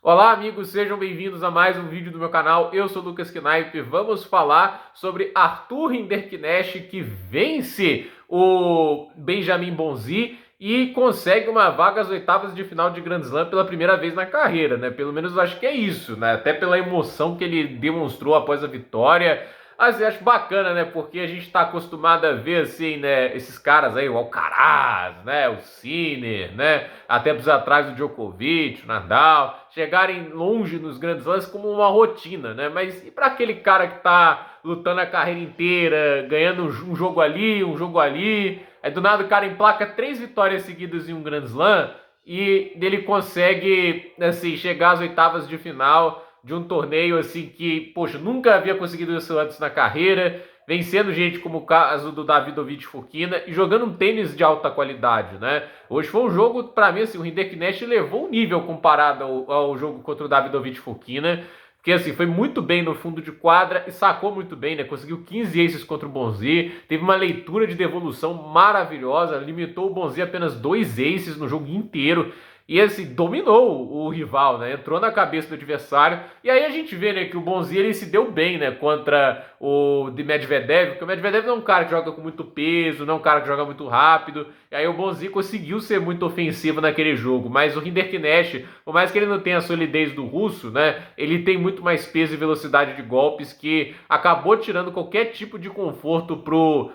Olá, amigos, sejam bem-vindos a mais um vídeo do meu canal. Eu sou o Lucas Knaip. Vamos falar sobre Arthur Hinderknecht, que vence o Benjamin Bonzi e consegue uma vaga às oitavas de final de Grand Slam pela primeira vez na carreira, né? Pelo menos eu acho que é isso, né? Até pela emoção que ele demonstrou após a vitória. Assim, acho bacana, né? Porque a gente tá acostumado a ver, assim, né? Esses caras aí, o Alcaraz, né? O Sinner, né? Há tempos atrás o Djokovic, o Nadal, chegarem longe nos grandes lances como uma rotina, né? Mas e para aquele cara que tá lutando a carreira inteira, ganhando um jogo ali, um jogo ali, aí do nada o cara emplaca 3 vitórias seguidas em um Grand Slam e ele consegue, assim, chegar às oitavas de final de um torneio assim que, poxa, nunca havia conseguido isso antes na carreira, vencendo gente como o caso do Davidovich Fokina e jogando um tênis de alta qualidade, né? Hoje foi um jogo, para mim, assim, o Hinderknecht levou um nível comparado ao jogo contra o Davidovich Fokina, porque assim, foi muito bem no fundo de quadra e sacou muito bem, né? Conseguiu 15 aces contra o Bonzi, teve uma leitura de devolução maravilhosa, limitou o Bonzi a apenas 2 aces no jogo inteiro. E assim, dominou o rival, né? Entrou na cabeça do adversário. E aí a gente vê, né, que o Bonzi ele se deu bem, né, contra o de Medvedev, porque o Medvedev não é um cara que joga com muito peso, não é um cara que joga muito rápido. E aí o Bonzi conseguiu ser muito ofensivo naquele jogo, mas o Hinderknecht, por mais que ele não tenha a solidez do russo, né, ele tem muito mais peso e velocidade de golpes que acabou tirando qualquer tipo de conforto pro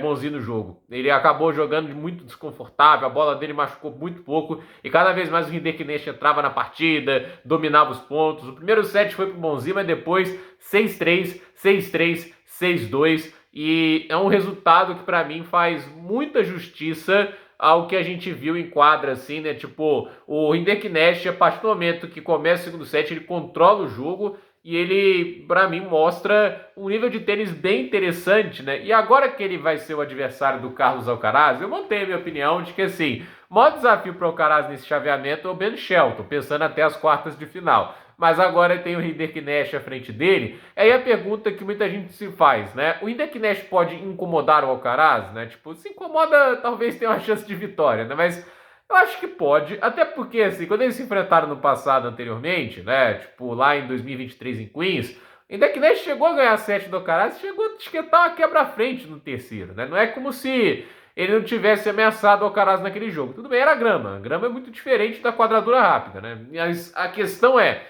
Bonzi no jogo. Ele acabou jogando muito desconfortável, a bola dele machucou muito pouco e cada vez mais o Hinderknecht entrava na partida, dominava os pontos. O primeiro set foi pro Bonzi, mas depois 6-3, 6-3, 6-2 e é um resultado que para mim faz muita justiça ao que a gente viu em quadra, assim, né? Tipo, o Hinderknecht, a partir do momento que começa o segundo set, ele controla o jogo e ele, para mim, mostra um nível de tênis bem interessante, né? E agora que ele vai ser o adversário do Carlos Alcaraz, eu mantenho a minha opinião de que, assim, o maior desafio para o Alcaraz nesse chaveamento é o Ben Shelton, pensando até as quartas de final. Mas agora tem o Hinderknecht à frente dele. Aí a pergunta que muita gente se faz, né? O Hinderknecht pode incomodar o Alcaraz, né? Tipo, se incomoda, talvez tenha uma chance de vitória, né? Mas eu acho que pode, até porque, assim, quando eles se enfrentaram no passado anteriormente, né? Tipo, lá em 2023 em Queens, o Hinderknecht chegou a ganhar 7 do Alcaraz e chegou a esquentar uma quebra-frente no terceiro, né? Não é como se ele não tivesse ameaçado o Alcaraz naquele jogo. Tudo bem, era grama. A grama é muito diferente da quadratura rápida, né? Mas a questão é,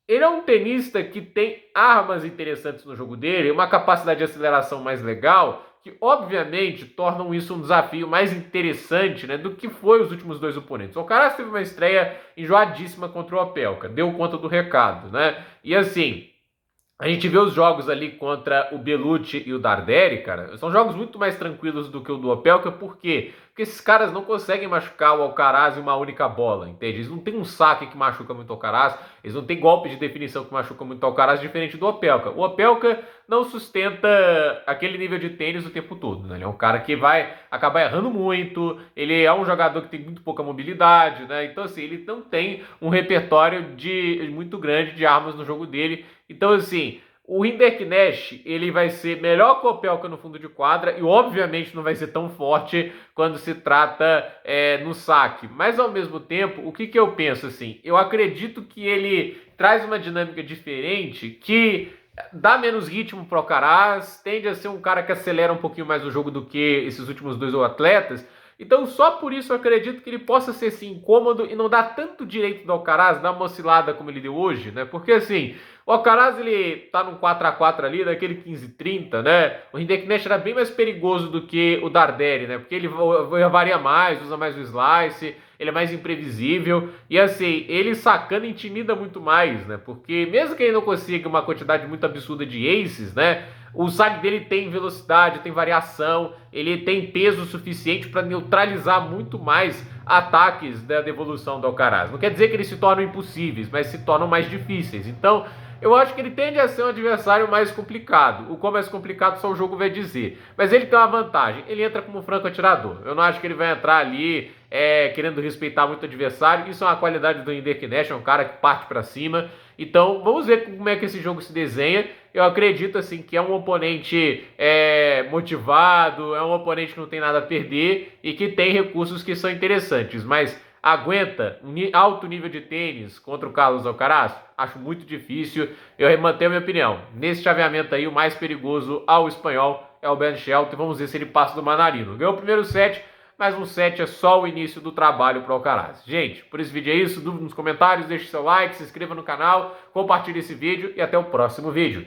ele é um tenista que tem armas interessantes no jogo dele, uma capacidade de aceleração mais legal, que obviamente tornam isso um desafio mais interessante, né, do que foi os últimos dois oponentes. O Alcaraz teve uma estreia enjoadíssima contra o Opelka, deu conta do recado, né? E assim, a gente vê os jogos ali contra o Belucci e o Darderi, cara, são jogos muito mais tranquilos do que o do Opelka, por quê? Porque esses caras não conseguem machucar o Alcaraz em uma única bola, entende? Eles não têm um saque que machuca muito o Alcaraz, eles não têm golpe de definição que machuca muito o Alcaraz, diferente do Opelka. O Opelka não sustenta aquele nível de tênis o tempo todo, né? Ele é um cara que vai acabar errando muito, ele é um jogador que tem muito pouca mobilidade, né? Então, assim, ele não tem um repertório muito grande de armas no jogo dele. Então, assim, o Hinderknecht, ele vai ser melhor que o Opelka no fundo de quadra e obviamente não vai ser tão forte quando se trata no saque. Mas ao mesmo tempo, o que eu penso assim? Eu acredito que ele traz uma dinâmica diferente que dá menos ritmo pro Alcaraz, tende a ser um cara que acelera um pouquinho mais o jogo do que esses últimos dois atletas. Então, só por isso eu acredito que ele possa ser assim, incômodo e não dar tanto direito do Alcaraz dar uma oscilada como ele deu hoje, né? Porque assim, o Alcaraz ele tá num 4-4 ali, daquele 15-30, né? O Hinderknecht era bem mais perigoso do que o Darderi, né? Porque ele varia mais, usa mais o slice, ele é mais imprevisível e assim, ele sacando intimida muito mais, né? Porque mesmo que ele não consiga uma quantidade muito absurda de aces, né? O saque dele tem velocidade, tem variação, ele tem peso suficiente para neutralizar muito mais ataques da devolução do Alcaraz. Não quer dizer que eles se tornam impossíveis, mas se tornam mais difíceis. Então, eu acho que ele tende a ser um adversário mais complicado. O quão mais complicado só o jogo vai dizer. Mas ele tem uma vantagem. Ele entra como franco atirador. Eu não acho que ele vai entrar ali querendo respeitar muito o adversário. Isso é uma qualidade do Hinderknecht. É um cara que parte para cima. Então, vamos ver como é que esse jogo se desenha. Eu acredito assim que é um oponente motivado, é um oponente que não tem nada a perder e que tem recursos que são interessantes. Mas aguenta um alto nível de tênis contra o Carlos Alcaraz? Acho muito difícil. Eu mantenho a minha opinião. Nesse chaveamento aí, o mais perigoso ao espanhol é o Ben Shelton. Vamos ver se ele passa do Manarino. Ganhou o primeiro set, mas um set é só o início do trabalho para o Alcaraz. Gente, por esse vídeo é isso. Dúvida nos comentários, deixe seu like, se inscreva no canal, compartilhe esse vídeo e até o próximo vídeo.